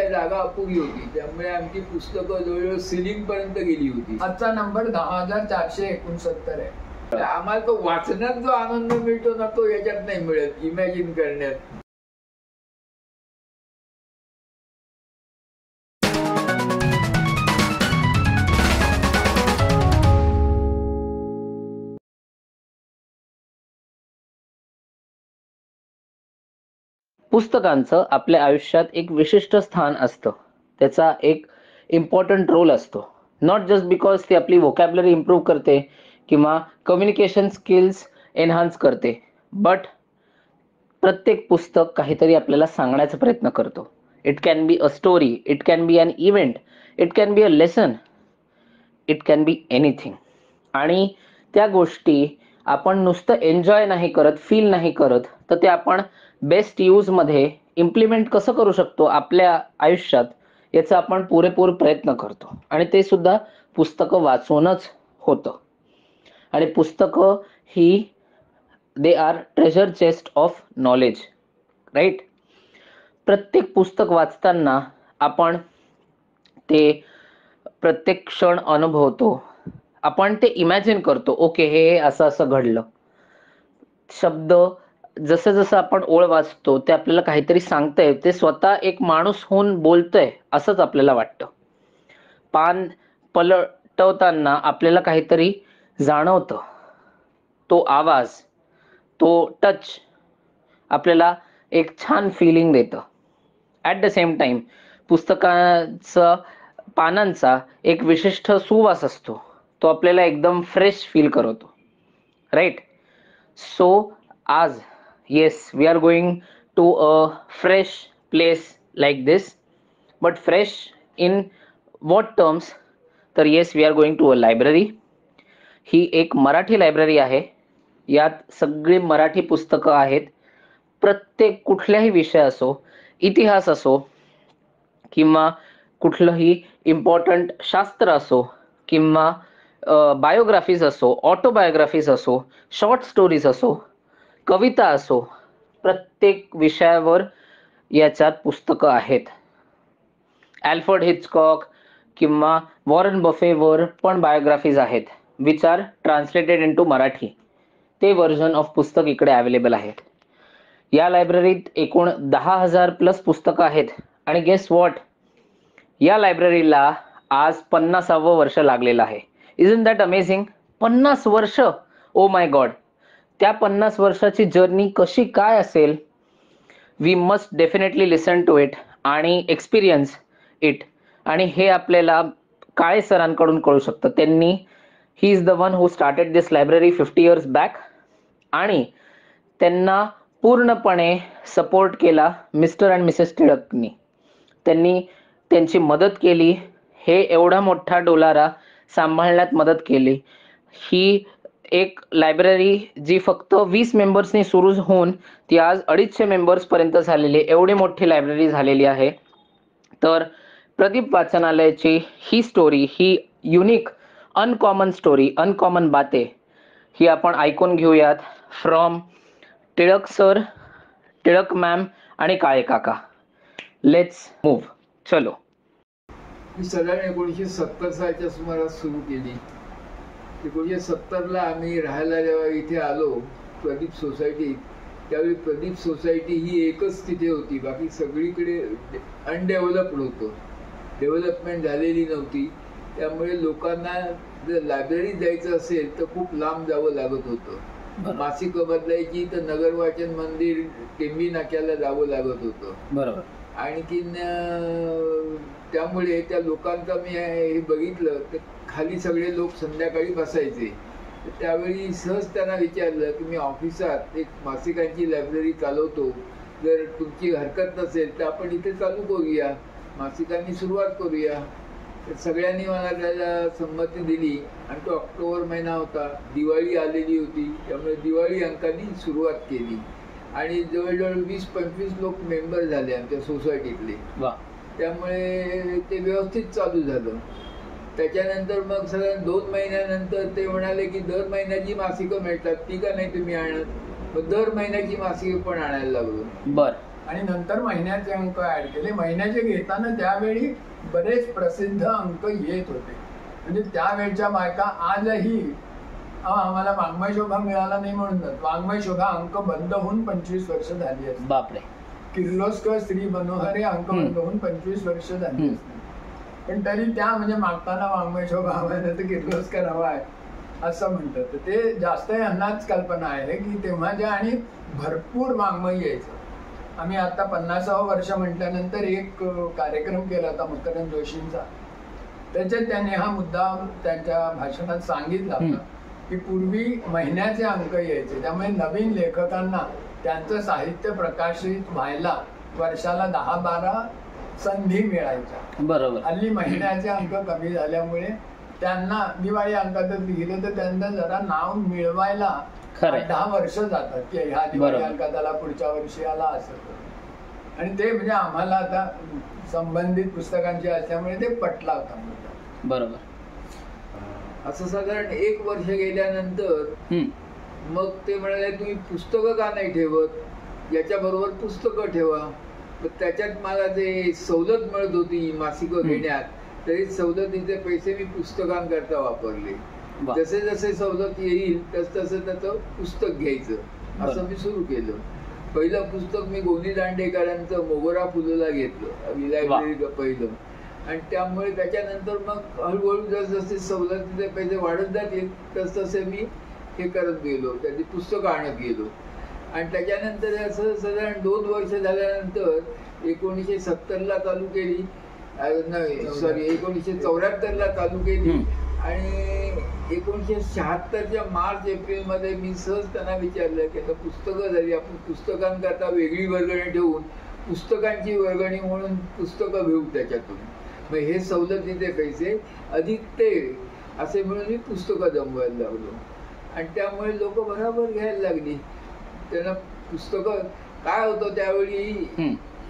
जागा अपुरी होती, त्यामुळे आमची पुस्तकं जवळजवळ सिलिंग पर्यंत गेली होती. आजचा नंबर 10,469 आहे. आम्हाला तो वाचण्यात जो आनंद मिळतो ना, तो याच्यात नाही मिळत, इमॅजिन करण्यात. पुस्तकांचं आपल्या आयुष्यात एक विशिष्ट स्थान असतं. त्याचा एक इम्पॉर्टंट रोल असतो. नॉट जस्ट बिकॉज ती आपली व्होकॅब्युलरी इम्प्रूव्ह करते किंवा कम्युनिकेशन स्किल्स एनहान्स करते, बट प्रत्येक पुस्तक काहीतरी आपल्याला सांगण्याचा प्रयत्न करतो. It can be a story, it can be an event, it can be a lesson, it can be anything. आणि त्या गोष्टी आपण नुसतं एन्जॉय नाही करत, फील नाही करत, तर ते आपण बेस्ट यूजमध्ये इम्प्लिमेंट कसं करू शकतो आपल्या आयुष्यात, याचा आपण पुरेपूर प्रयत्न करतो. आणि ते सुद्धा पुस्तकं वाचूनच होतं. आणि पुस्तकं ही they are treasure chest of knowledge, right. प्रत्येक पुस्तक वाचताना आपण ते प्रत्येक क्षण अनुभवतो. आपण ते इमॅजिन करतो, ओके हे असं असं घडलं. शब्द जसं जसं आपण ओळ वाचतो ते आपल्याला काहीतरी सांगतंय, ते स्वतः एक माणूस होऊन बोलतंय असंच आपल्याला वाटतं. पान पलटवताना आपल्याला काहीतरी जाणवतं. तो आवाज, तो टच आपल्याला एक छान फिलिंग देतं. ॲट द सेम टाइम पुस्तकाचं पानांचा एक विशिष्ट सुवास असतो, तो आपल्याला एकदम फ्रेश फील करवतो, राईट. सो आज yes, we are going to a fresh place like this, but fresh in what terms? तर yes, we are going to a library. ही एक मराठी लायब्ररी आहे. यात सगळी मराठी पुस्तकं आहेत. प्रत्येक कुठल्याही विषय असो, इतिहास असो किंवा कुठलंही इम्पॉर्टंट शास्त्र असो किंवा बायोग्राफीज असो, ऑटोबायोग्राफीज असो, शॉर्ट स्टोरीज असो, कविता असो, प्रत्येक विषयावर याच्यात पुस्तकं आहेत. ॲल्फ्रेड हिचकॉक किंवा वॉरन बफेवर पण बायोग्राफीज आहेत, which are translated into Marathi. ते व्हर्जन ऑफ पुस्तक इकडे अवेलेबल आहेत. या लायब्ररीत एकूण 10,000 प्लस पुस्तकं आहेत. आणि गेस व्हॉट, या लायब्ररीला आज 50वे वर्ष लागलेलं आहे. Isn't that amazing? 50 वर्ष, ओ माय गॉड. त्या 50 वर्षाची जर्नी कशी काय असेल, we must definitely listen to it आणि एक्सपिरियन्स इट. आणि हे आपल्याला काळे सरांकडून कळू शकतं. त्यांनी, he is the one who started this library 50 years back. आणि त्यांना पूर्णपणे सपोर्ट केला मिस्टर अँड मिसेस टिळकनी. त्यांनी त्यांची मदत केली. हे एवढा मोठा डोलारा सांभाळण्यात मदत केली. ही एक लायब्ररी जी फक्त 20 मेंबर्सनी सुरू होऊन ती आज 250 मेंबर्सपर्यंत झालेली, एवढी मोठी लायब्ररी झालेली आहे. तर प्रदीप वाचनालयाची ही स्टोरी, ही युनिक अनकॉमन स्टोरी, अनकॉमन बाते, ही आपण ऐकून घेऊयात from Tilak sir, Tilak ma'am आणि काळे काका. Let's move. चलो. ही साधारण 1970 सालच्या सुमारास सुरू केली. 1970ला आम्ही राहायला जेव्हा इथे आलो प्रदीप सोसायटीत, त्यावेळी प्रदीप सोसायटी ही एकच तिथे होती. बाकी सगळीकडे अनडेव्हलप्ड होतं, डेव्हलपमेंट झालेली नव्हती. त्यामुळे लोकांना जर लायब्ररीत जायचं असेल तर खूप लांब जावं लागत होतं. मासिकं बदलायची तर नगर वाचन मंदिर टेंबी नाक्याला जावं लागत होतं. बरोबर. आणखीन त्यामुळे त्या लोकांचं मी हे बघितलं तर खाली सगळे लोक संध्याकाळी बसायचे. त्यावेळी सहज त्यांना विचारलं की मी ऑफिसात एक मासिकांची लायब्ररी चालवतो, जर तुमची हरकत नसेल तर आपण इथे चालू करूया, मासिकांनी सुरुवात करूया. तर सगळ्यांनी मला त्याला संमती दिली. आणि तो ऑक्टोबर महिना होता, दिवाळी आलेली होती, त्यामुळे दिवाळी अंकांनी सुरुवात केली. आणि जवळजवळ 20-25 लोक मेंबर झाले आमच्या सोसायटीतले. त्यामुळे ते व्यवस्थित चालू झालं. त्याच्यानंतर मग साधारण 2 महिन्यानंतर ते म्हणाले की दर महिन्याची मासिकं मिळतात, ती का नाही तुम्ही आणत? मग दर महिन्याची मासिकं पण आणायला लागलो. आणि नंतर महिन्याचे अंक ऍड केले. महिन्याचे घेताना त्यावेळी बरेच प्रसिद्ध अंक येत होते. म्हणजे त्यावेळच्या बायका आजही आम्हाला वाङ्मय शोभा मिळाला नाही म्हणून वाङ्मय शोभा अंक बंद होऊन 25 वर्ष झाली असते. बापरे. किर्लोस्कर स्त्री मनोहर हे अंक बंद होऊन 25 वर्ष झाली असते. पण तरी त्या म्हणजे मागताना वाङ्मय शोभा हवाय नाही तर किर्लोस्कर हवा आहे असं म्हणतात. तर ते जास्त यांनाच कल्पना आहे की तेव्हाच्या आणि भरपूर वाङ्मय यायचं. आम्ही आता 50वं वर्ष म्हटल्यानंतर एक कार्यक्रम केला होता मकरंद जोशींचा. त्याच्यात त्यांनी हा मुद्दा त्यांच्या भाषणात सांगितला होता की पूर्वी महिन्याचे अंक यायचे, त्यामुळे नवीन लेखकांना त्यांचं साहित्य प्रकाशित व्हायला वर्षाला 10-12 संधी मिळायच्या. बरोबर. हल्ली महिन्याचे अंक कमी झाल्यामुळे त्यांना दिवाळी अंकातच लिहिलं तर त्यांना जरा नाव मिळवायला 10 वर्ष जातात की ह्या दिवाळी अंकात आला, पुढच्या वर्षी आला असं. आणि ते म्हणजे आम्हाला आता संबंधित पुस्तकांची असल्यामुळे ते पटला होता. बरोबर. असं साधारण 1 वर्ष गेल्यानंतर मग ते म्हणाले तुम्ही पुस्तकं का नाही ठेवत, याच्याबरोबर पुस्तकं ठेवा. तर त्याच्यात मला जे सवलत मिळत होती मासिकं घेण्यात, तरी सवलतीचे पैसे मी पुस्तकांकरता वापरले. जसे जसे सवलत येईल तसं त्याचं पुस्तक घ्यायचं असं मी सुरू केलं. पहिलं पुस्तक मी गोनी दांडेकरांचं मोगरा फुलला घेतलं लायब्ररी पहिलं. आणि त्यामुळे त्याच्यानंतर मग हळूहळू जसजसे सवलतीचे पैसे वाढत जातील तसतसे मी हे करत गेलो, त्याची पुस्तकं आणत गेलो. आणि त्याच्यानंतर असं साधारण 2 वर्ष झाल्यानंतर 1970ला चालू केली, नाही सॉरी 1974ला चालू केली. आणि 1976च्या मार्च-एप्रिलमध्ये मी सहज त्यांना विचारलं की आता पुस्तकं झाली, आपण पुस्तकांकरता वेगळी वर्गणी ठेवून पुस्तकांची वर्गणी म्हणून पुस्तकं घेऊ त्याच्यातून. मग हे सवलतीचे पैसे अधिक ते असे मिळून मी पुस्तकं जमवायला लागलो. आणि त्यामुळे लोक बरोबर घ्यायला लागली. त्यांना पुस्तकं काय होतं त्यावेळी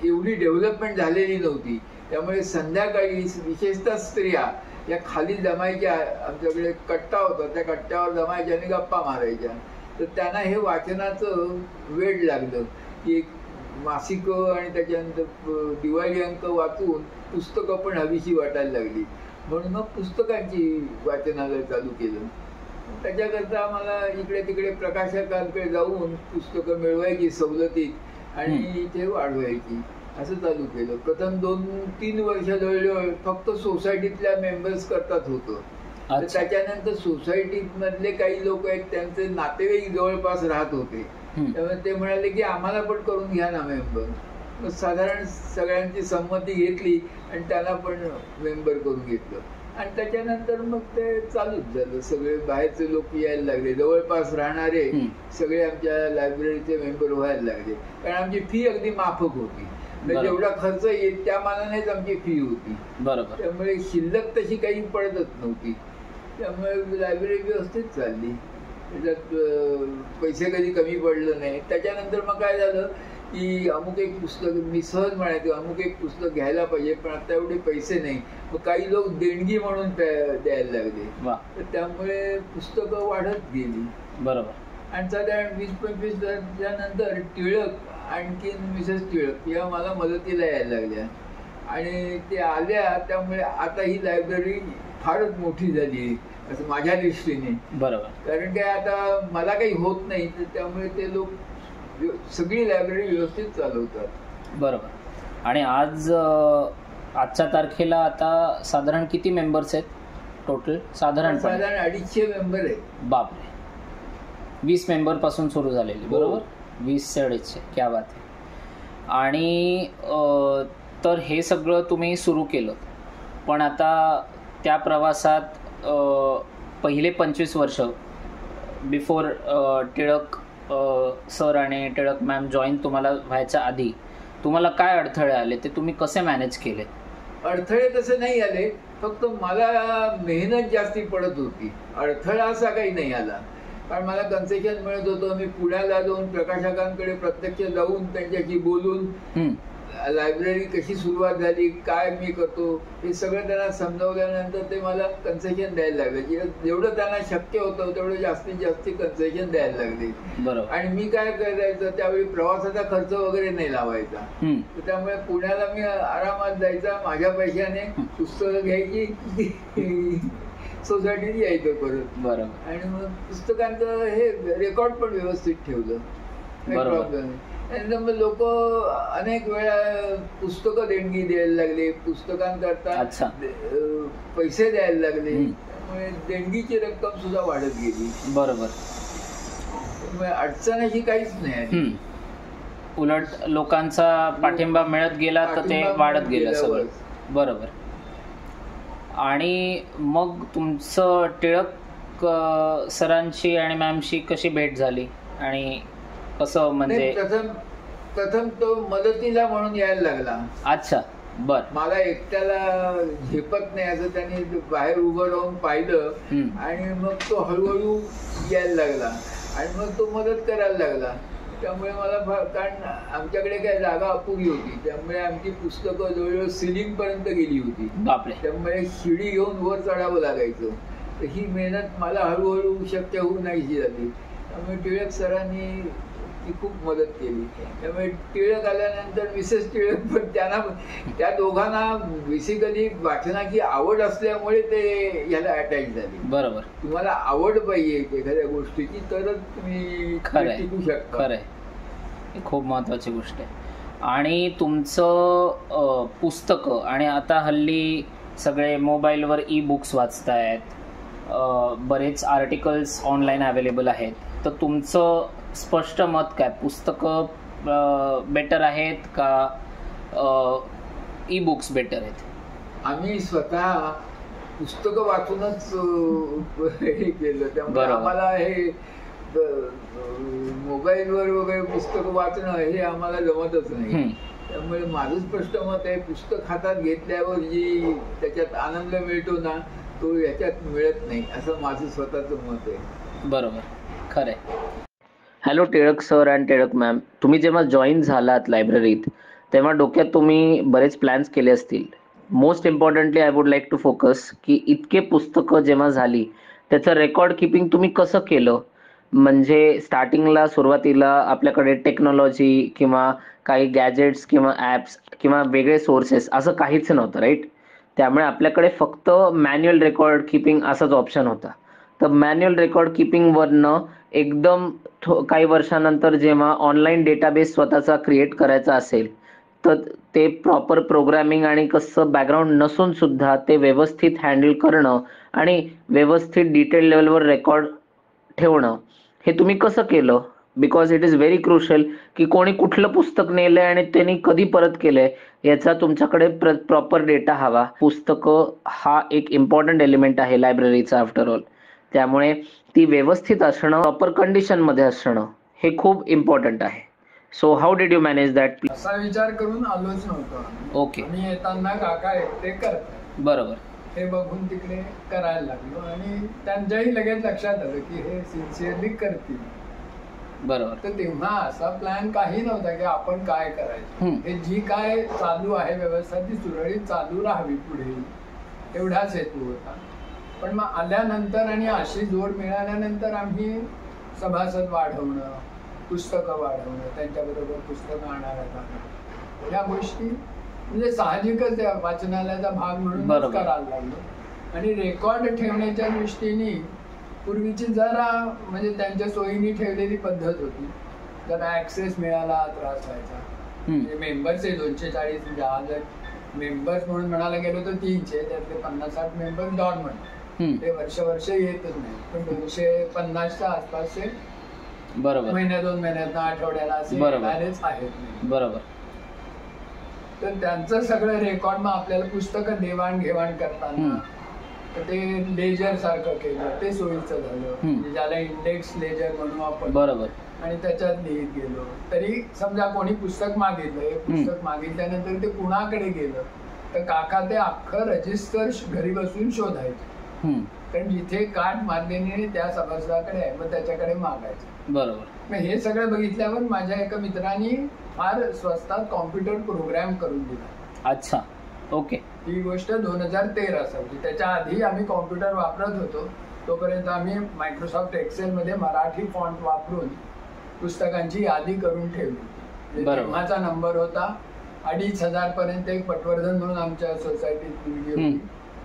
एवढी डेव्हलपमेंट झालेली नव्हती, त्यामुळे संध्याकाळी विशेषतः स्त्रिया या खाली जमायच्या. आमच्याकडे कट्टा होता, त्या कट्ट्यावर जमायच्या आणि गप्पा मारायच्या. तर त्यांना हे वाचनाचं वेड लागलं की मासिक आणि त्याच्यानंतर दिवाळी अंक वाचून पुस्तकं पण हवीशी वाटायला लागली. म्हणून मग पुस्तकांची वाचनालय चालू केलं. त्याच्याकरता आम्हाला इकडे तिकडे प्रकाशकांकडे जाऊन पुस्तकं मिळवायची सवलतीत आणि इथे वाढवायची असं चालू केलं. प्रथम 2-3 वर्ष जवळजवळ फक्त सोसायटीतल्या मेंबर्स करतात होतं. त्याच्यानंतर सोसायटीत मधले काही लोक आहेत त्यांचे नातेवाईक जवळपास राहत होते, त्यामुळे ते म्हणाले की आम्हाला पण करून घ्या ना मेंबर. मग साधारण सगळ्यांची संमती घेतली आणि त्यांना पण मेंबर करून घेतलं. आणि त्याच्यानंतर मग ते चालूच झालं. सगळे बाहेरचे लोक यायला लागले, जवळपास राहणारे सगळे आमच्या लायब्ररीचे मेंबर व्हायला लागले. कारण आमची फी अगदी माफक होती, जेवढा खर्च येईल त्या मानानेच आमची फी होती. बरोबर. त्यामुळे शिल्लक तशी काही पडतच नव्हती. त्यामुळे लायब्ररी व्यवस्थित चालली, त्याच्यात पैसे कधी कमी पडलं नाही. त्याच्यानंतर मग काय झालं की अमुक एक पुस्तक मी सहज म्हणायचो अमुक एक पुस्तक घ्यायला पाहिजे, पण आता एवढे पैसे नाही. मग काही लोक देणगी म्हणून द्यायला लागले, तर त्यामुळे पुस्तकं वाढत गेली. बरोबर. आणि साधारण 20-25 वर्षानंतर टिळक आणखीन मिसेस टिळक या मला मदतीला यायला लागल्या आणि ते आल्या. त्यामुळे आता ही लायब्ररी फारच मोठी झाली असं माझ्या दृष्टीने. बरोबर. कारण काय आता मला काही होत नाही, तर त्यामुळे ते लोक सगळी लायब्ररी व्यवस्थित चालवतात. बरोबर. आणि आजच्या तारखेला आता साधारण किती मेंबर्स आहेत टोटल? साधारण 250 मेंबर आहेत. बापरे. 20 मेंबर पासून सुरू झालेली. बरोबर. 20 ते 250. क्या बात आहे. आणि तर हे सगळं तुम्ही सुरू केलं, पण आता त्या प्रवासात पहिले 25 वर्ष बिफोर टिळक सर आणि टिळक मॅम जॉईन तुम्हाला व्हायच्या आधी तुम्हाला काय अडथळे आले, ते तुम्ही कसे मॅनेज केले? अडथळे तसे नाही आले, फक्त मला मेहनत जास्ती पडत होती. अडथळा असा काही नाही आला, कारण मला कन्सेशन मिळत होतं. मी पुण्याला जाऊन प्रकाशकांकडे प्रत्यक्ष जाऊन त्यांच्याशी बोलून लायब्ररी कशी सुरुवात झाली, काय मी करतो, हे सगळं त्यांना समजावल्यानंतर ते मला कन्सेशन द्यायला लागले. जेवढं त्यांना शक्य होतं तेवढं जास्तीत जास्त कन्सेशन द्यायला लागले. बरोबर. आणि मी काय करायचं, त्यावेळी प्रवासाचा खर्च वगैरे नाही लावायचा. त्यामुळे पुण्याला मी आरामात जायचा, माझ्या पैशाने पुस्तकं घ्यायची, सोसायटीत यायचं परत. बरोबर. आणि मग पुस्तकांचं हे रेकॉर्ड पण व्यवस्थित ठेवलं, काही प्रॉब्लेम नाही. त्यानंतर मग लोक अनेक वेळा पुस्तकं देणगी द्यायला लागले, पुस्तकांकरता पैसे द्यायला लागले, त्यामुळे देणगीची रक्कम सुद्धा वाढत गेली. बरोबर. त्यामुळे अडचण अशी काहीच नाही. उलट लोकांचा पाठिंबा मिळत गेला तर ते वाढत गेलं सगळं. बरोबर. आणि मग तुमचं टिळक सरांची आणि मॅमशी कशी भेट झाली आणि कसं, म्हणजे प्रथम तो मदतीला म्हणून यायला लागला. अच्छा. बर. मला एकट्याला झेपत नाही असं त्याने बाहेर उभं राहून पाहिलं आणि मग तो हळूहळू यायला लागला आणि मग तो मदत करायला लागला. त्यामुळे मला कारण आमच्याकडे काय जागा अपुरी होती, त्यामुळे आमची पुस्तकं जवळजवळ सिलिंग पर्यंत गेली होती. त्यामुळे शिडी घेऊन वर चढावं लागायचं. तर ही मेहनत मला हळूहळू शक्य होऊ नाहीशी झाली. त्यामुळे टिळक सरांनी ती खूप मदत केली. त्यामुळे टिळक आल्यानंतर मिसेस टिळक पण त्यांना, त्या दोघांना बेसिकली वाचनाची आवड असल्यामुळे ते ह्याला अटॅच झाले. बरोबर. तुम्हाला आवड पाहिजे एखाद्या गोष्टीची तरच तुम्ही टिकू शकता. खरंय. खूप महत्वाची गोष्ट आहे. आणि तुमचं पुस्तकं, आणि आता हल्ली सगळे मोबाईलवर ई बुक्स वाचतायत, बरेच आर्टिकल्स ऑनलाईन अवेलेबल आहेत, तर तुमचं स्पष्ट मत काय, पुस्तकं बेटर आहेत का ई बुक्स बेटर आहेत? आम्ही स्वतः पुस्तकं वाचूनच हे केलं, त्यामुळे आम्हाला हे मोबाईलवर वगैरे पुस्तकं वाचणं हे आम्हाला जमतच नाही. त्यामुळे माझं स्पष्ट मत आहे, पुस्तक हातात घेतल्यावर जी त्याच्यात आनंद मिळतो ना, तो याच्यात मिळत नाही, असं माझं स्वतःचं मत आहे. बरोबर. खरंय. Hello Tilak sir and Tilak ma'am, तुम्ही जेव्हा जॉईन झालात लायब्ररीत तेव्हा डोक्यात तुम्ही बरेच प्लॅन्स केले असतील. Most importantly I would like to focus की इतके पुस्तकं जेव्हा झाली त्याचं रेकॉर्ड किपिंग तुम्ही कसं केलं? म्हणजे स्टार्टिंगला, सुरुवातीला आपल्याकडे टेक्नॉलॉजी किंवा काही गॅजेट्स किंवा ॲप्स किंवा वेगळे सोर्सेस असं काहीच नव्हतं, राईट? त्यामुळे आपल्याकडे फक्त मॅन्युअल रेकॉर्ड किपिंग असाच ऑप्शन होता. तर मॅन्युअल रेकॉर्ड किपिंगवरनं एकदम काही वर्षानंतर जेव्हा ऑनलाईन डेटाबेस स्वतःचा क्रिएट करायचा असेल तर ते प्रॉपर प्रोग्रॅमिंग आणि कसं बॅकग्राऊंड नसून सुद्धा ते व्यवस्थित हँडल करणं आणि व्यवस्थित डिटेल लेवलवर रेकॉर्ड ठेवणं, हे तुम्ही कसं केलं? Because it is very crucial की कोणी कुठलं पुस्तक नेलंय आणि त्यांनी कधी परत केलंय याचा तुमच्याकडे प्रॉपर डेटा हवा. पुस्तकं हा एक इम्पॉर्टंट एलिमेंट आहे लायब्ररीचा आफ्टर ऑल, त्यामुळे ती व्यवस्थित असणं, प्रॉपर कंडिशन मध्ये असणं हे खूप इम्पॉर्टंट आहे. So how did you manage that? असा विचार करून आलोच नव्हतो. ओके. मी येताना काका एकटे करतात, बरोबर, हे बघून तिकडे करायला लागलो आणि त्यांच्याही लगेच लक्षात आलं की हे सिन्सिअरली करतील. बरोबर. तर तेव्हा असा प्लॅन काही नव्हता की आपण काय करायचं. हे जी काय चालू आहे व्यवस्था ती सुरळीत चालू राहावी पुढे, एवढाच हेतू होता. पण मग आल्यानंतर आणि अशी जोड मिळाल्यानंतर आम्ही सभासद वाढवणं, पुस्तकं वाढवणं, त्यांच्याबरोबर पुस्तकं आणायला जाणं, या गोष्टी म्हणजे साहजिकच वाचनालयाचा भाग म्हणून करायला लागलो. आणि रेकॉर्ड ठेवण्याच्या दृष्टीने पूर्वीची जरा म्हणजे त्यांच्या सोयीने ठेवलेली पद्धत होती. जरा ऍक्सेस मिळाला त्रास व्हायचा. म्हणजे मेंबर्स आहे 240, म्हणजे आज मेंबर्स म्हणून म्हणायला गेलो तर 300, त्यातले 50-60 मेंबर्स डॉर्मंट, ते वर्ष येतच नाही, पण 250च्या आसपासचे बरोबर महिन्या 2 महिन्यात आठवड्याला असे बॅलेन्स आहेत. बरोबर. तर त्यांचं सगळं रेकॉर्ड मग आपल्याला पुस्तकं देवाणघेवाण करताना ते लेजर सारखं केलं, ते सोयीचं झालं. ज्याला इंडेक्स लेजर म्हणून आपण, बरोबर, आणि त्याच्यात लिहित गेलो. तरी समजा कोणी पुस्तक मागितलं, हे पुस्तक मागितल्यानंतर ते कुणाकडे गेलं तर काका ते अख्खं रजिस्टर घरी बसून शोधायचे. कारण जिथे काट मारलेली त्या सभासदाकडे आहे मग त्याच्याकडे मागायचं. बरोबर. मग हे सगळं बघितल्यावर माझ्या एका मित्रांनी फार स्वस्तात कॉम्प्युटर प्रोग्राम करून दिला. अच्छा, ओके. ही गोष्ट 2013 साली. त्याच्या आधी आम्ही कॉम्प्युटर वापरत होतो. तोपर्यंत आम्ही मायक्रोसॉफ्ट एक्सेल मध्ये मराठी फॉन्ट वापरून पुस्तकांची यादी करून ठेवली. तेव्हाचा नंबर होता 2500 पर्यंत. एक पटवर्धन म्हणून आमच्या सोसायटीत मुलगी होती,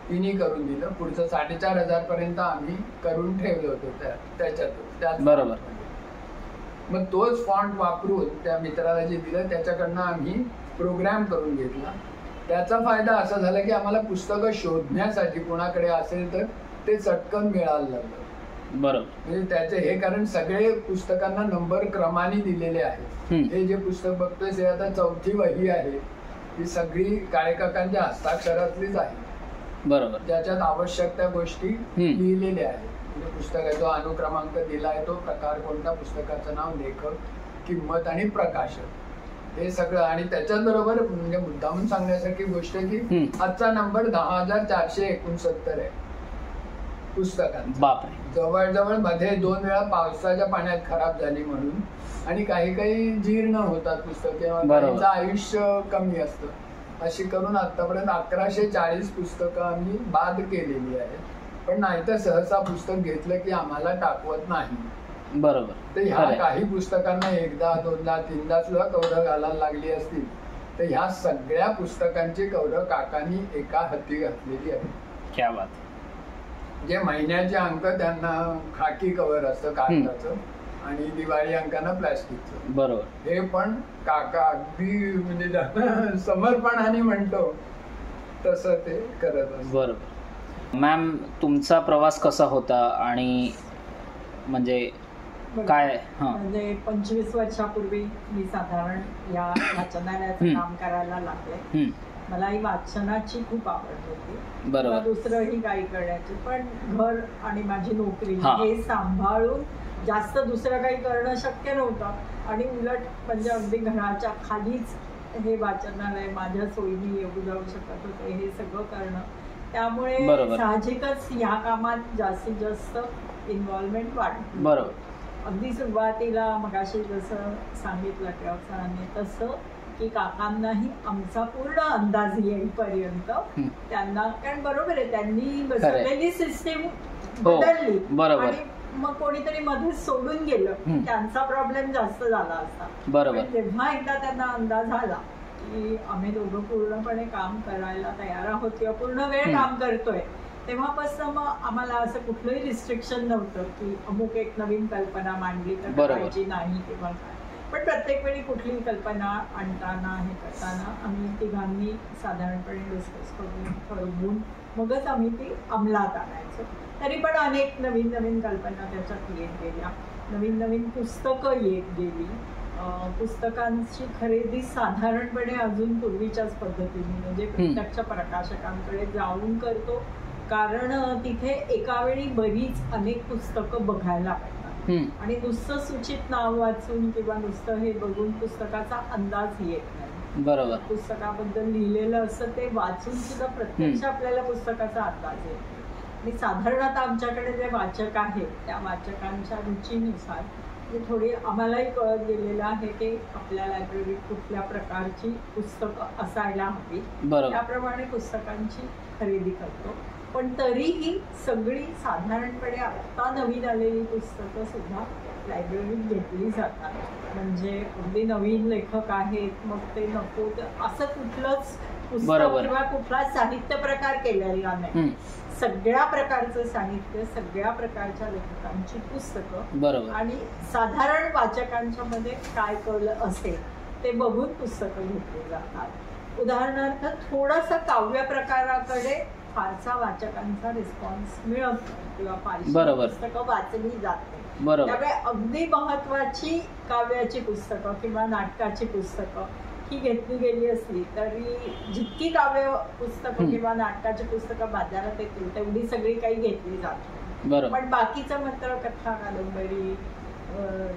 तिने करून दिलं. पुढचं 4500 पर्यंत आम्ही करून ठेवलं होतं त्याच्यात. बरोबर. मग तोच फॉन्ट वापरून त्या मित्राला जे दिलं त्याच्याकडनं आम्ही प्रोग्राम करून घेतला. त्याचा फायदा असा झाला की आम्हाला पुस्तकं शोधण्यासाठी कोणाकडे असेल तर ते चटकन मिळायला लागलं. बरोबर. म्हणजे त्याचे हे कारण सगळे पुस्तकांना नंबर क्रमाने दिलेले आहेत. हे जे पुस्तक बघतोय ते आता 4थी वही आहे. ही सगळी काळेकाकांच्या हस्ताक्षरातलीच आहे. बरोबर. त्याच्यात आवश्यक त्या गोष्टी लिहिलेल्या आहेत. म्हणजे पुस्तकाचा अनुक्रमांक दिलाय, तो प्रकार कोणता, पुस्तकाचं नाव, लेखक, किंमत आणि प्रकाशक, हे सगळं. आणि त्याच्याच बरोबर म्हणजे मुद्दामून सांगण्यासारखी गोष्ट की आजचा नंबर 10,469 आहे पुस्तकांचा. बापरे. जवळजवळ मध्ये 2 वेळा पावसाच्या पाण्यात खराब झाली म्हणून, आणि काही जीर्ण होतात पुस्तके, त्यांचं आयुष्य कमी असतं. अशी करून आतापर्यंत 1140 पुस्तकं आम्ही बाद केलेली आहेत. पण नाही तर सहसा पुस्तक घेतलं की आम्हाला टाकवत नाही. बरोबर. तर ह्या काही पुस्तकांना 1दा 2दा 3दा सुद्धा कव्हर घालायला लागली असतील, तर ह्या सगळ्या पुस्तकांची कव्हर काकांनी एका हाती घातलेली आहे. क्या बात. जे महिन्याचे अंक त्यांना खाकी कव्हर असतं कागदाचं, आणि दिवाळी अंकांना प्लास्टिकचं. बरोबर. हे पण काका अगदी म्हणजे समर्पणाने म्हणतो तसं ते करत असतात. बरोबर. मॅम, तुमचा प्रवास कसा होता आणि म्हणजे काय? म्हणजे 25 वर्षापूर्वी मी साधारण या वाचनालयाचं काम करायला लागले. मलाही वाचनाची खूप आवड होती. बरोबर. दुसरंही काही करण्याची, पण घर आणि माझी नोकरी हे सांभाळून जास्त दुसरं काही करणं शक्य नव्हतं. आणि उलट म्हणजे अगदी घराच्या खालीच हे वाचनालय माझ्या सोयीने येऊ जाऊ शकत होते, हे सगळं करणं. त्यामुळे साहजिकच ह्या कामात जास्तीत जास्त इन्व्हॉल्वमेंट वाढली. बरोबर. अगदी सुरुवातीला मगाशी जसं सांगितलं किंवा सरांनी तसं की काकांनाही आमचा पूर्ण अंदाज येईपर्यंत त्यांना, कारण बरोबर आहे त्यांनी बसवलेली सिस्टीम बदलली आणि मग कोणीतरी मध्येच सोडून गेलं, त्यांचा प्रॉब्लेम जास्त झाला असता. बरोबर. जेव्हा एकदा त्यांना अंदाज आला की आम्ही दोघं पूर्णपणे काम करायला तयार आहोत किंवा पूर्ण वेळ काम करतोय, तेव्हापासून मग आम्हाला असं कुठलंही रिस्ट्रिक्शन नव्हतं की अमुक एक नवीन कल्पना मांडली तर करायची नाही किंवा काय. पण प्रत्येक वेळी कुठलीही कल्पना आणताना हे करताना आम्ही तिघांनी साधारणपणे डिस्कस करून ठरवून मगच आम्ही ती अंमलात आणायचो. तरी पण अनेक नवीन नवीन कल्पना त्याच्यात येत गेल्या, नवीन नवीन पुस्तकं येत गेली. पुस्तकांची खरेदी साधारणपणे अजून पूर्वीच्याच पद्धतीने म्हणजे प्रत्यक्ष प्रकाशकांकडे जाऊन करतो, कारण तिथे एका वेळी बरीच अनेक पुस्तकं बघायला मिळतात आणि नुसतं सूचित नाव वाचून किंवा नुसतं हे बघून पुस्तकाचा अंदाज येत नाही. बरोबर. पुस्तकाबद्दल लिहिलेलं असं ते वाचून सुद्धा प्रत्यक्ष आपल्याला पुस्तकाचा अंदाज येतो. आणि साधारणतः आमच्याकडे जे वाचक आहेत त्या वाचकांच्या रुचीनुसार थोडी आम्हालाही कळत गेलेलं आहे की आपल्या लायब्ररीत कुठल्या प्रकारची पुस्तकं असायला हवी, त्याप्रमाणे पुस्तकांची खरेदी करतो. पण तरीही सगळी साधारणपणे आता नवीन आलेली पुस्तकं सुद्धा लायब्ररीत घेतली जातात. म्हणजे अगदी नवीन लेखक आहेत, मग ते नको असं कुठलंच पुस्तक किंवा कुठला साहित्य प्रकार केलेला नाही. सगळ्या प्रकारचं साहित्य, सगळ्या प्रकारच्या लेखकांची पुस्तकं आणि साधारण वाचकांच्या मध्ये काय कळलं असेल ते बघून पुस्तकं घेतली जातात. उदाहरणार्थ थोडासा काव्य प्रकाराकडे फारसा वाचकांचा रिस्पॉन्स मिळत नाही किंवा फारशी पुस्तकं वाचली जात नाही. त्यामुळे अगदी महत्वाची काव्याची पुस्तकं किंवा नाटकाची पुस्तकं ही घेतली गेली असली तरी जितकी काव्य पुस्तकं किंवा नाटकाची पुस्तकं बाजारात येतील तेवढी सगळी काही घेतली जात. पण बाकीचं मात्र कथा, कादंबरी,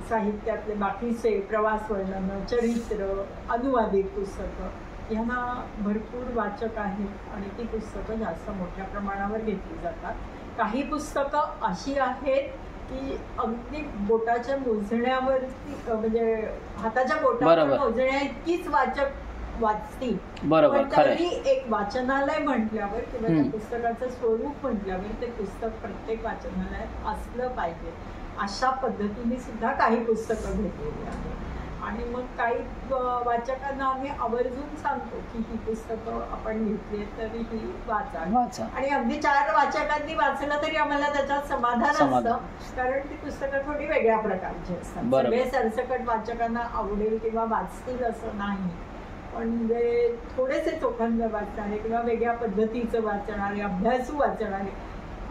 साहित्यातले बाकीचे प्रवास वर्णन, चरित्र, अनुवादित पुस्तकं यांना भरपूर वाचक आहेत आणि ती पुस्तकं जास्त मोठ्या प्रमाणावर घेतली जातात. काही पुस्तकं अशी आहेत की अगदी बोटाच्या मोजण्यावरती म्हणजे हाताच्या बोटावर बरोबर. मोजण्या इतकीच वाचक वाचतील. बरोबर, पण खरंय. तरी एक वाचनालय म्हटल्यावर किंवा त्या हम्म. पुस्तकाचं स्वरूप म्हटल्यावर ते पुस्तक प्रत्येक वाचनालयात असलं पाहिजे अशा पद्धतीने सुद्धा काही पुस्तकं घेतलेली आहेत. आणि मग काही वाचकांना आम्ही आवर्जून सांगतो की ही पुस्तकं आपण घेतली तरी ही वाचा. वाचा. आणि अगदी 4 वाचकांनी वाचलं तरी आम्हाला त्याच्यात समाधान समाधान. असतं, कारण ती पुस्तकं थोडी वेगळ्या प्रकारची असतात. बरोबर. सगळे सरसकट वाचकांना आवडेल किंवा वाचतील असं नाही, पण जे थोडेसे चोखंद वाचणारे किंवा वेगळ्या पद्धतीचं वाचणारे, अभ्यासू वाचणारे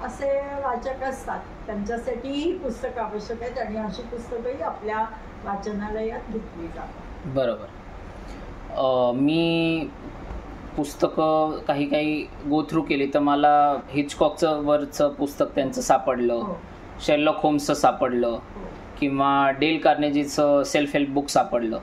असे वाचक असतात, त्यांच्यासाठी ही पुस्तकं आवश्यक आहेत आणि अशी पुस्तकंही आपल्या वाचनालयात घेतली जातात. बरोबर. मी पुस्तकं काही काही गो थ्रू केली तर मला हिचकॉकचं वरचं पुस्तक त्यांचं सापडलं, हो, शेरलॉक होम्सचं सापडलं, हो. किंवा डेल कार्नेजीचं सेल्फ हेल्प बुक सापडलं,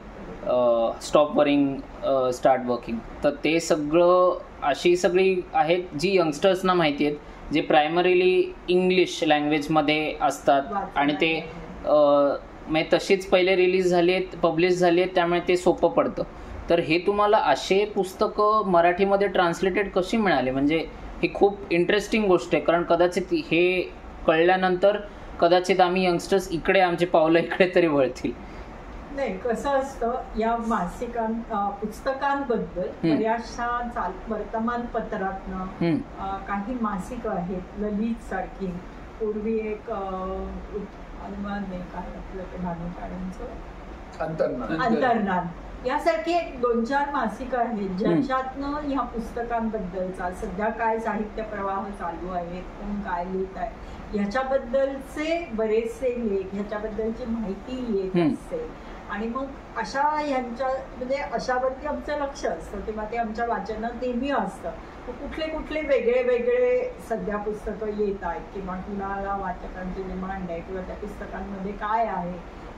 स्टॉप वरिंग स्टार्ट वर्किंग. तर ते सगळं अशी सगळी आहेत जी यंगस्टर्सना माहिती आहेत, जे प्रायमरीली इंग्लिश लँग्वेजमध्ये असतात आणि ते म्हणजे तशीच पहिले रिलीज झाली आहेत, पब्लिश झाली आहेत, त्यामुळे ते सोपं पडतं. तर हे तुम्हाला असे पुस्तकं मराठीमध्ये ट्रान्सलेटेड कशी मिळाली? म्हणजे ही खूप इंटरेस्टिंग गोष्ट आहे, कारण कदाचित हे कळल्यानंतर कदाचित आम्ही यंगस्टर्स इकडे आमचे पावलं इकडे तरी वळतील. नाही, कसं असतं या पुस्तकांबद्दल बऱ्याचशा वर्तमानपत्रातनं काही मासिकं आहेत, ललित सारखी, पूर्वी एक अनुवाद नाही काय आपलं ते भानुकारांचं अंतर्नाद, यासारखी एक 2-4 मासिकं आहेत ज्याच्यातनं ह्या पुस्तकांबद्दलचा सध्या काय साहित्य प्रवाह चालू आहे, कोण काय लिहित आहे ह्याच्याबद्दलचे बरेचसे लेख, ह्याच्याबद्दलची माहिती येत असते. आणि मग अशा ह्यांच्या म्हणजे अशावरती आमचं लक्ष असतं किंवा ते आमच्या वाचनात नेहमी असतं. कुठले कुठले वेगळे वेगळे सध्या पुस्तकं येत आहेत किंवा कुणाला वाचकांची डिमांड आहे किंवा त्या पुस्तकांमध्ये काय आहे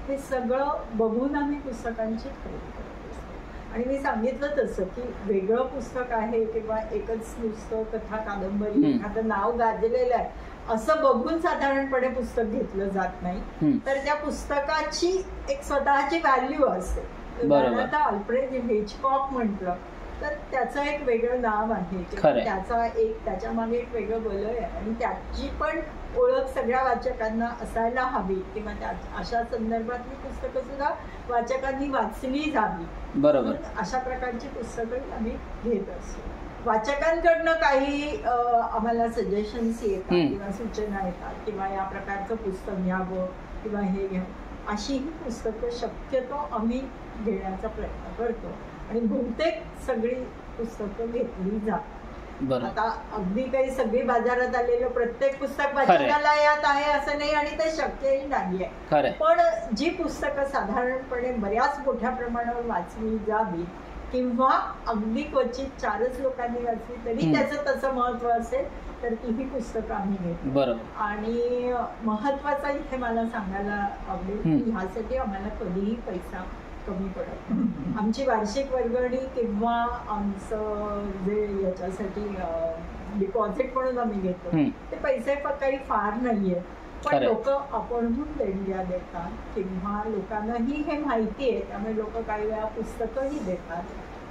हे सगळं बघून आम्ही पुस्तकांची खरेदी करत असतो. आणि मी सांगितलं तसं की वेगळं पुस्तक आहे किंवा एकच नुसतं कथा कादंबरी एखादं नाव गाजलेलं आहे असं बघून साधारणपणे पुस्तक घेतलं जात नाही, तर त्या पुस्तकाची एक स्वतःची व्हॅल्यू असते. उदाहरणार्थ अल्फ्रेड हिचकॉक म्हटलं तर त्याचं एक वेगळं नाव आहे, त्याचा एक त्याच्या मागे एक वेगळं वलय आहे आणि त्याची पण ओळख सगळ्या वाचकांना असायला हवी किंवा अशा संदर्भातली पुस्तकं सुद्धा वाचकांनी वाचली जावी. बरोबर. अशा प्रकारची पुस्तकं आम्ही घेत असतो. वाचकांकडनं काही आम्हाला सजेशन्स येतात किंवा सूचना येतात किंवा या प्रकारचं पुस्तक घ्यावं किंवा हे घ्यावं, अशी ही पुस्तकं शक्यतो आम्ही घेण्याचा प्रयत्न करतो आणि बहुतेक सगळी पुस्तकं घेतली जातात. आता अगदी काही सगळी बाजारात आलेलं प्रत्येक पुस्तक वाचनालयात आहे असं नाही आणि ते शक्यही नाही आहे, पण जी पुस्तकं साधारणपणे बऱ्याच मोठ्या प्रमाणावर वाचली जावी किंवा अगदी क्वचित 4च लोकांनी वाचली तरी त्याचं तसं महत्व असेल तर तीही पुस्तकं आम्ही घेतो. बरोबर. आणि महत्वाचं इथे मला सांगायला आवडेल की ह्यासाठी आम्हाला कधीही पैसा कमी पडत नाही. आमची वार्षिक वर्गणी किंवा आमचं जे याच्यासाठी डिपॉझिट म्हणून आम्ही घेतो ते पैसे काही फार नाहीये, पण लोक आपणहून देणग्या देतात किंवा लोकांनाही हे माहिती आहे त्यामुळे लोक काही वेळा पुस्तकंही देतात.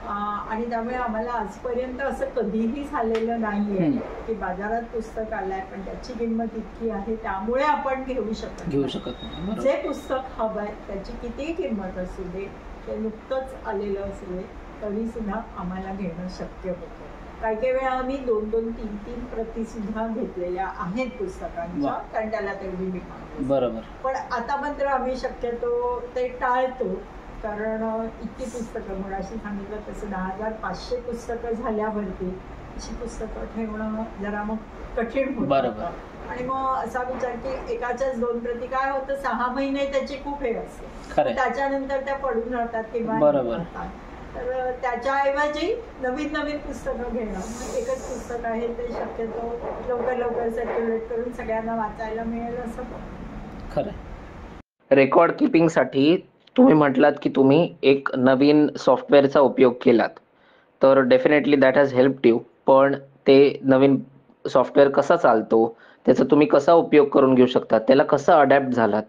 आणि त्यामुळे आम्हाला आजपर्यंत असं कधीही झालेलं नाहीये की बाजारात पुस्तक आलंय पण त्याची किंमत इतकी आहे त्यामुळे आपण घेऊ शकत नाही. जे पुस्तक हवंय त्याची कितीही किंमत असू दे, ते नुकतंच आलेलं असू दे तरी सुद्धा आम्हाला घेणं शक्य होतं. काही वेळा आम्ही 2-2, 3-3 प्रती सुद्धा घेतलेल्या आहेत पुस्तकांच्या, कारण त्याला तेवढी डिमांड. बरोबर. पण आता मात्र आम्ही शक्यतो ते टाळतो, कारण इतकी पुस्तकं मुळाशी सांगितलं तसं 10,500 पुस्तकं झाल्यावरती अशी पुस्तकं ठेवणं जरा मग कठीण होतं. आणि मग असा विचार की एकाच्याच 2 प्रती काय होतं 6 महिने त्याची खूप हे असते, त्याच्यानंतर त्या पडून राहतात किंवा राहतात. तर त्याच्याऐवजी नवीन नवीन पुस्तकं घेणं, एकच पुस्तक आहे ते शक्यतो लवकर लवकर सर्क्युलेट करून सगळ्यांना वाचायला मिळेल असं. खरं. रेकॉर्ड किपिंगसाठी तुम्ही म्हटलात की तुम्ही एक नवीन सॉफ्टवेअरचा उपयोग केलात, तर definitely that has helped you. पण ते नवीन सॉफ्टवेअर कसा चालतो, त्याचा तुम्ही कसा उपयोग करून घेऊ शकता, त्याला कसं अडॅप्ट झालात?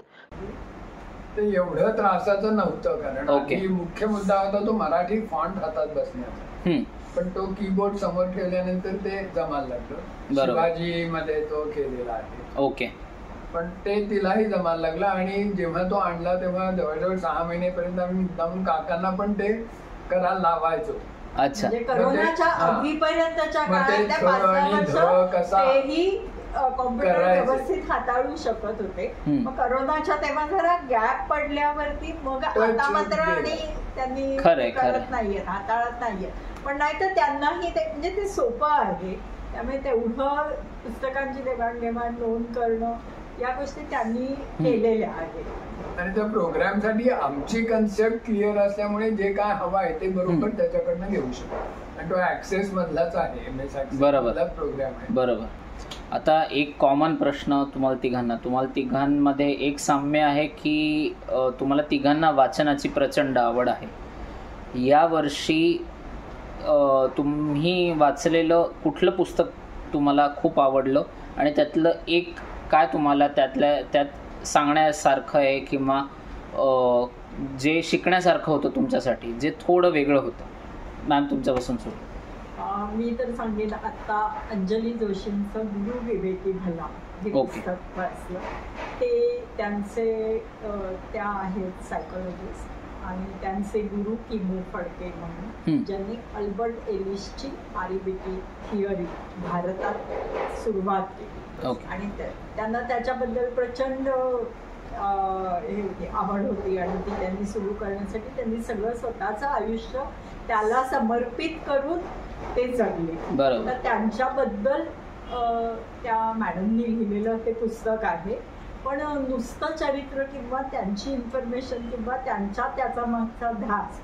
ते एवढं त्रासाचं नव्हतं, कारण ओके. आधी मुख्य मुद्दा होता तो मराठी फॉन्ट हातात बसण्याचा. पण तो कीबोर्ड समोर ठेवल्यानंतर ते जमायला लागलं. बरोबर. शिवाजी मध्ये तो केलेला आहे. ओके. पण ते तिलाही जमायला लागलं आणि जेव्हा तो आणला तेव्हा जवळजवळ 6 महिनेपर्यंत आम्ही मुद्दामून काकांना पण ते करायला लावायचो. अच्छा. म्हणजे करोनाच्या आधीपर्यंतच्या मग ते काळातल्या ध 5-6 आणि वर्ष ध कसा तेही कॉम्प्युटर करायचे. व्यवस्थित हाताळू शकत होते. हम्म. मग करोनाच्या तेव्हा जरा गॅप पडल्यावरती मग आता मात्र आणि त्यांनी खरंय, खरंय. करत नाहीयेत, हाताळत नाहीयेत. पण नाहीतर त्यांनाही ते म्हणजे ते सोपं आहे. त्यामुळे तेवढं पुस्तकांची देवाणघेवाण नोंद करणं या गोष्टी त्यांनी केलेल्या आहेत. आणि त्या प्रोग्रामसाठी आमची कन्सेप्ट क्लिअर असल्यामुळे जे काय हवं आहे ते बरोबर त्याच्याकडनं घेऊ शकतो. आणि तो ऍक्सेस मधलाच आहे, MS Access बरोबर. मधलाच प्रोग्राम आहे. बरोबर. आता एक कॉमन प्रश्न तुम्हाला तिघांमध्ये एक साम्य आहे की तुम्हाला तिघांना वाचनाची प्रचंड आवड आहे. यावर्षी तुम्ही वाचलेलं कुठलं पुस्तक तुम्हाला खूप आवडलं आणि त्यातलं एक काय तुम्हाला त्यात सांगण्यासारखं आहे किंवा जे शिकण्यासारखं होतं तुमच्यासाठी, जे थोडं वेगळं होतं? मॅम, तुमच्यापासून सुरू. मी तर सांगेन आता अंजली जोशींचं गुरु विवेकी भला हे ओके. पुस्तक वाचलं. ते त्यांचे त्या आहेत सायकोलॉजिस्ट आणि त्यांचे गुरु किमू फडके म्हणून, ज्यांनी अल्बर्ट एलिसची REBT थिअरी भारतात सुरुवात केली. ओके. आणि त्यांना त्याच्याबद्दल प्रचंड हे होती, आवड होती आणि ती त्यांनी सुरू करण्यासाठी त्यांनी सगळं स्वतःचं आयुष्य त्याला समर्पित करून ते जगले. बरोबर. तर त्यांच्याबद्दल त्या मॅडमनी लिहिलेलं ते पुस्तक आहे. पण नुसतं चरित्र किंवा त्यांची इन्फॉर्मेशन किंवा त्याचा मागचा ध्यास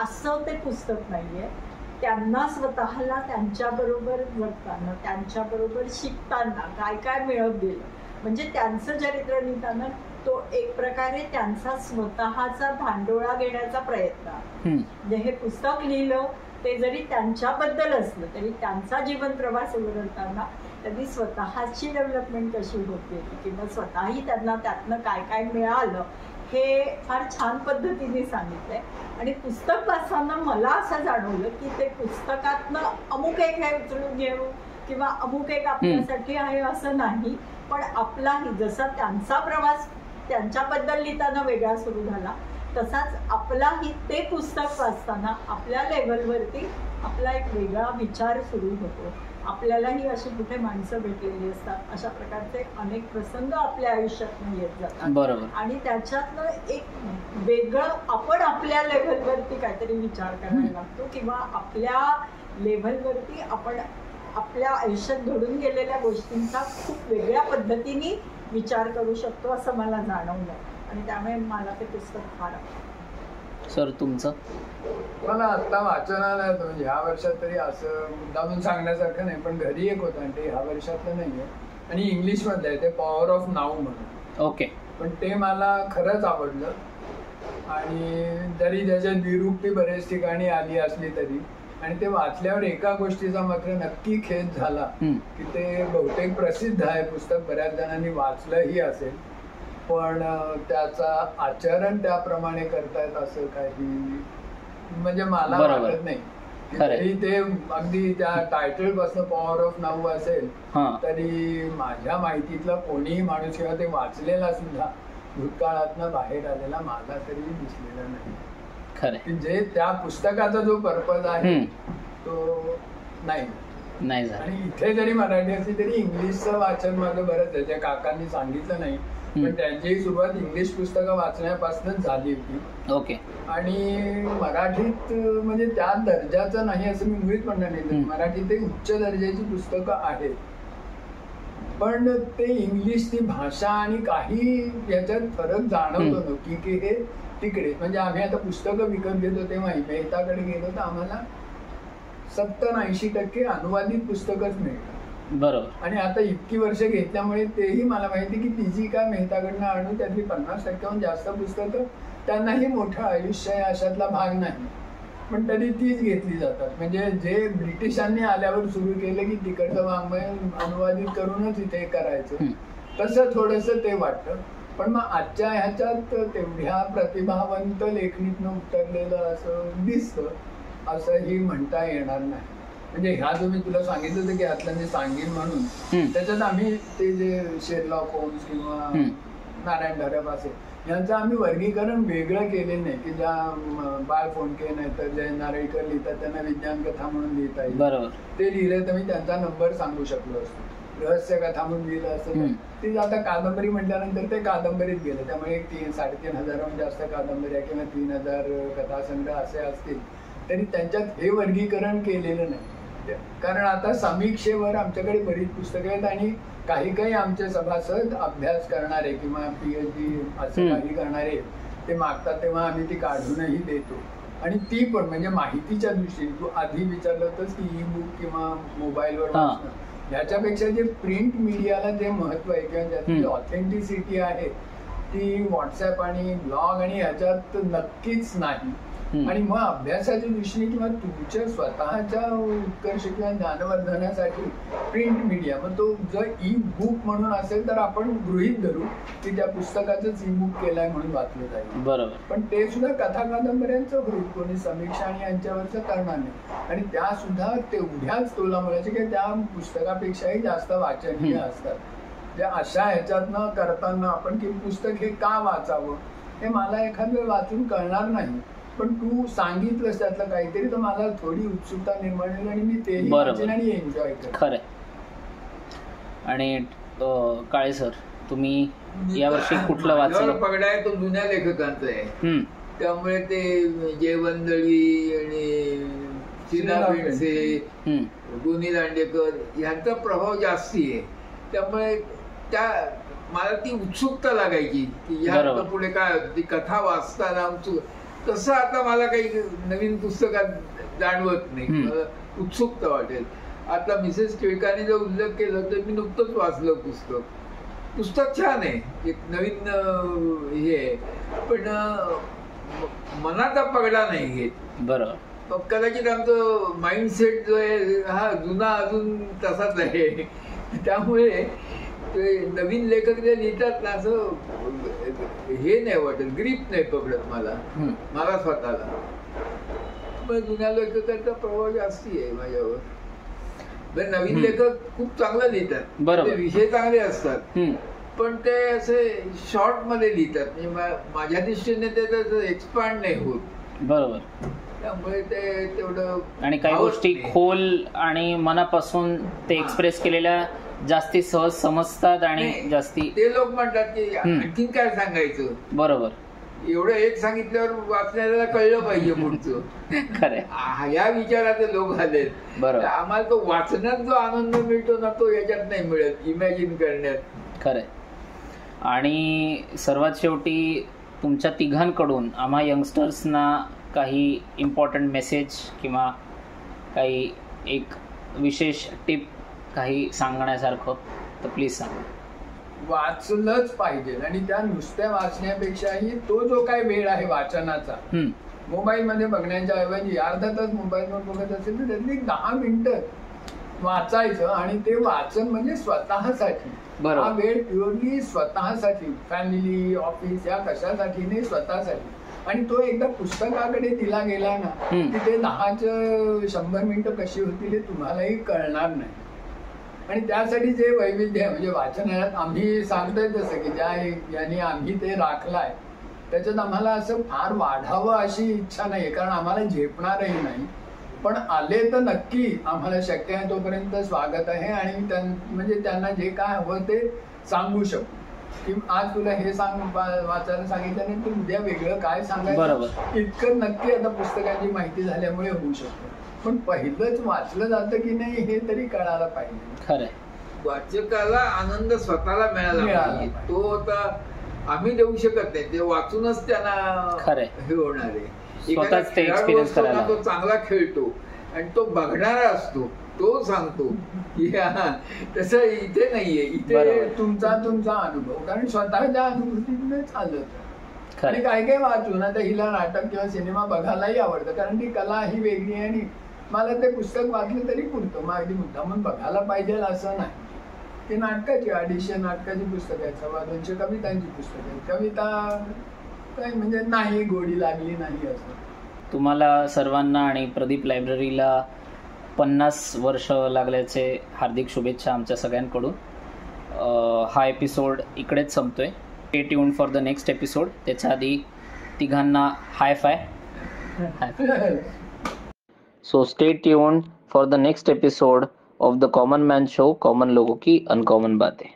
असं ते पुस्तक नाहीये. त्यांना स्वतःला त्यांच्याबरोबर जगताना, त्यांच्याबरोबर शिकताना काय काय मिळत गेलं, म्हणजे त्यांचं चरित्र लिहिताना तो एक प्रकारे त्यांचा स्वतःचा धांडोळा घेण्याचा प्रयत्न आहे. म्हणजे हे पुस्तक लिहिलं ते जरी त्यांच्याबद्दल असलं तरी त्यांचा जीवन प्रवास उलगडताना त्यांनी स्वतःची डेव्हलपमेंट कशी होत गेली किंवा स्वतःही त्यांना त्यातनं काय काय मिळालं हे फार छान पद्धतीने सांगितलंय. आणि पुस्तक वाचताना मला असं जाणवलं की ते पुस्तकातनं अमुक एक हे उचलून घेऊ किंवा अमुक एक आपल्यासाठी आहे असं नाही, पण आपलाही जसा त्यांचा प्रवास त्यांच्याबद्दल लिहिताना वेगळा सुरू झाला तसाच आपलाही ते पुस्तक वाचताना आपल्या लेवलवरती आपला एक वेगळा विचार सुरू होतो. आपल्यालाही अशी कुठे माणसं भेटलेली असतात, अशा प्रकारचे अनेक प्रसंग आपल्या आयुष्यात येत जातात. बरोबर. आणि त्याच्यातनं एक वेगळं आपण आपल्या लेव्हलवरती काहीतरी विचार करायला लागतो किंवा आपल्या लेव्हलवरती आपण आपल्या आयुष्यात घडून गेलेल्या गोष्टींचा खूप वेगळ्या पद्धतीने विचार करू शकतो असं मला जाणवलं आणि त्यामुळे मला ते पुस्तक फार आवडलं. सर, तुमचं? मला आत्ता वाचनालयात म्हणजे ह्या वर्षात तरी असं मुद्दामून सांगण्यासारखं नाही, पण घरी एक होतं आणि ते ह्या वर्षातलं नाहीये आणि इंग्लिश मधलं आहे, ते पॉवर ऑफ नाऊ म्हणून. ओके. पण ते मला खरंच आवडलं आणि जरी त्याच्यात निरुक्ती बरेच ठिकाणी आली असली तरी, आणि ते वाचल्यावर एका गोष्टीचा मात्र नक्की खेद झाला की ते बहुतेक प्रसिद्ध आहे पुस्तक, बऱ्याच जणांनी वाचलंही असेल, पण त्याचा आचरण त्याप्रमाणे करतायत असं काही म्हणजे मला वाटत नाही. तरी ते अगदी त्या टायटल पासून पॉवर ऑफ नाऊ असेल तरी माझ्या माहितीतला कोणीही माणूस किंवा ते वाचलेला सुद्धा भूतकाळातनं बाहेर आलेला मला तरी दिसलेला नाही. खरं. जे त्या पुस्तकाचा जो पर्पज आहे तो नाही. आणि इथे जरी मराठी असली तरी इंग्लिशचं वाचन माझं बरंच आहे. त्या काकांनी सांगितलं नाही पण त्यांची सुरुवात इंग्लिश पुस्तकं वाचण्यापासूनच झाली होती. ओके. आणि मराठीत म्हणजे त्या दर्जाचं नाही असं मी मुळीच म्हणणार नाही. मराठीत ते उच्च दर्जाची पुस्तकं आहेत, पण ते इंग्लिश ती भाषा आणि काही याच्यात फरक जाणवतो की हे तिकडे. म्हणजे आम्ही आता पुस्तकं विकत घेतो तेव्हा मेहताकडे गेलो तर आम्हाला 70-80% अनुवादित पुस्तकच मिळतात. बरोबर. आणि आता इतकी वर्ष घेतल्यामुळे तेही मला माहिती की तिची काय मेहताकडनं आणून त्यातली 50%हून जास्त पुस्तकं त्यांनाही मोठं आयुष्य आहे अशातला भाग नाही. पण तरी तीच घेतली जातात. म्हणजे जे ब्रिटिशांनी आल्यावर सुरू केलं की तिकडचं वाङ्मय अनुवादित करूनच इथे करायचं, तसं थोडंसं ते वाटतं. पण मग आजच्या ह्याच्यात तेवढ्या प्रतिभावंत लेखणीतनं उतरलेलं असं दिसतं असंही म्हणता येणार नाही. म्हणजे ह्या जो मी तुला सांगितलं होतं की आतलं मी सांगेन म्हणून, त्याच्यात आम्ही ते जे शेरलॉक होम्स किंवा नारायण धरपासे यांचं आम्ही वर्गीकरण वेगळं केलेलं नाही की ज्या बाळ फोंडके नाही तर जय नारळीकर लिहितात त्यांना विज्ञान कथा म्हणून लिहिता येईल. बरोबर. ते लिहिलं तर मी त्यांचा नंबर सांगू शकलो असतो. रहस्य कथा म्हणून लिहिलं असतं ते आता कादंबरी म्हटल्यानंतर ते कादंबरीत गेलं. त्यामुळे 3,500 जास्त कादंबऱ्या किंवा 3,000 कथासंग्रह असे असतील तरी त्यांच्यात हे वर्गीकरण केलेलं नाही. कारण आता समीक्षेवर आमच्याकडे बरीच पुस्तकं आहेत आणि काही आमचे सभासद अभ्यास करणारे किंवा PhD असं काही करणारे ते मागतात तेव्हा आम्ही ती काढूनही देतो. आणि ती पण म्हणजे माहितीच्या दृष्टीने तू आधी विचारलं होतंस की ई बुक किंवा मोबाईलवर वाचणं, ह्याच्यापेक्षा जे प्रिंट मीडियाला जे महत्व आहे किंवा ज्याची ऑथेंटिसिटी आहे ती व्हॉट्सअप आणि ब्लॉग आणि ह्याच्यात नक्कीच नाही. आणि मग अभ्यासाच्या दृष्टीने किंवा तुमच्या स्वतःच्या उत्कर्ष किंवा ज्ञानवर्धनासाठी प्रिंट मीडिया, मग तो जर ई बुक म्हणून असेल तर आपण गृहीत धरू की त्या पुस्तकाचंच ई बुक केलंय म्हणून वाचलं जाईल. बरोबर. पण ते सुद्धा कथा कादंबऱ्यांचं होईल, कोणी समीक्षा आणि यांच्यावरचं करणार नाही. आणि त्या सुद्धा तेवढ्याच तोलामुळाच्या की त्या पुस्तकापेक्षाही जास्त वाचनीय असतात. त्या अशा ह्याच्यातनं करताना आपण की पुस्तक हे का वाचावं हे मला एखाद वेळ वाचून कळणार नाही, पण तू सांगितलंस त्यातलं काहीतरी तर मला थोडी उत्सुकता निर्माण झाली आणि मी तेही वाचेन आणि एन्जॉय करेन. खरं. आणि काळे सर, तुम्ही यावर्षी कुठलं वाचलं? पगडा आहे तो जुन्या लेखकांचा आहे, त्यामुळे ते जयवंदळी आणि सीना बेंडसे, गोनी दांडेकर यांचा प्रभाव जास्ती आहे. त्यामुळे त्या मला ती उत्सुकता लागायची की या पुढे काय होतं, ती कथा वाचताना तसं आता मला काही नवीन पुस्तकात जाणवत नाही. मला उत्सुकता वाटेल. आता मिसेस टिळकांनी जो उल्लेख केला तर मी नुकतंच वाचलं पुस्तक छान आहे, एक नवीन हे आहे, पण मनाचा पगडा नाही घेत. बरोबर. कदाचित आमचं माइंडसेट जो आहे हा जुना अजून तसाच आहे. त्यामुळे ते नवीन लेखक जे लिहितात ना असं हे नाही वाटत, ग्रीप नाही पकडत मला स्वतःला. पण जुन्या लेखकांचा प्रभाव जास्ती आहे माझ्यावर. नवीन लेखक खूप चांगलं लिहितात, विषय चांगले असतात, पण ते असे शॉर्ट मध्ये लिहितात. म्हणजे माझ्या दृष्टीने ते एक्सपांड नाही होत. बरोबर. त्यामुळे ते तेवढं आणि काही गोष्टी खोल आणि मनापासून ते एक्सप्रेस केलेल्या जास्ती सहज समजतात आणि जास्ती ते लोक म्हणतात की आणखीन काय सांगायचं. बरोबर. एवढं एक सांगितल्यावर वाचण्याला कळलं पाहिजे पुढचं. खरं. या विचाराचे लोक आलेत. बरोबर. आम्हाला तो वाचण्यात जो आनंद मिळतो ना तो याच्यात नाही मिळत, इमॅजिन करण्यात. खरंय. आणि सर्वात शेवटी तुमच्या तिघांकडून आम्हा यंगस्टर्सना काही इम्पॉर्टंट मेसेज किंवा काही एक विशेष टिप काही सांगण्यासारखं तर प्लीज सांगा. वाचलंच पाहिजे आणि त्या नुसत्या वाचण्यापेक्षाही तो जो काय वेळ आहे वाचनाचा मोबाईल मध्ये बघण्याच्या ऐवजी अर्धा तास मोबाईलवर बघत असेल तर त्यातली 10 मिनिटं वाचायचं. आणि ते वाचन म्हणजे स्वतःसाठी. हा वेळ प्युअरली स्वतःसाठी, फॅमिली ऑफिस या कशासाठी नाही, स्वतःसाठी. आणि तो एकदा पुस्तकाकडे दिला गेला ना की ते 10-100 मिनिटं कशी होतील हे तुम्हालाही कळणार नाही. आणि त्यासाठी जे वैविध्य आहे म्हणजे वाचनात आम्ही सांगतोय तसं की ज्या यांनी आम्ही ते राखलाय त्याच्यात आम्हाला असं फार वाढावं अशी इच्छा नाही, कारण आम्हाला झेपणारही नाही. पण आले तर नक्की आम्हाला शक्य आहे तोपर्यंत स्वागत आहे. आणि म्हणजे त्यांना जे काय हवं ते सांगू शकतो की आज तुला हे वाचायला सांगितलं नाही तर उद्या वेगळं काय सांगायचं, इतकं नक्की आता पुस्तकांची माहिती झाल्यामुळे होऊ शकतं. पण पहिलंच वाचलं जातं की नाही हे तरी कळायला पाहिजे. खरंय. वाचकाला आनंद स्वतःला मिळाला पाहिजे. तो आता आम्ही देऊ शकत नाही, ते वाचूनच त्यांना हे होणार आहे. तो चांगला खेळतो आणि तो बघणारा असतो, तो सांगतो की तसं इथे नाहीये. इथे तुमचा अनुभव, कारण स्वतःच्या अनुभूतीने चालत. आणि काय काय वाचून आता हिला नाटक किंवा सिनेमा बघायलाही आवडतं, कारण ती कला ही वेगळी आहे आणि मला ते पुस्तक वाचलं तरी पुरतं, मग अगदी मुद्दामून बघायला पाहिजे असं नाही. ती नाटकाची 250 नाटकाची पुस्तकं आहेत, 225 कवितांची पुस्तकं आहेत. कविता काही म्हणजे नाही गोडी लागली नाही असं. तुम्हाला सर्वांना आणि प्रदीप लायब्ररीला 50 वर्ष लागल्याचे हार्दिक शुभेच्छा आमच्या सगळ्यांकडून. हा एपिसोड इकडेच संपतोय. Stay tuned for the next episode. त्याच्या आधी तिघांना high five. So stay tuned for the next episode of the Common Man Show, common लोगों की अनकॉमन बातें.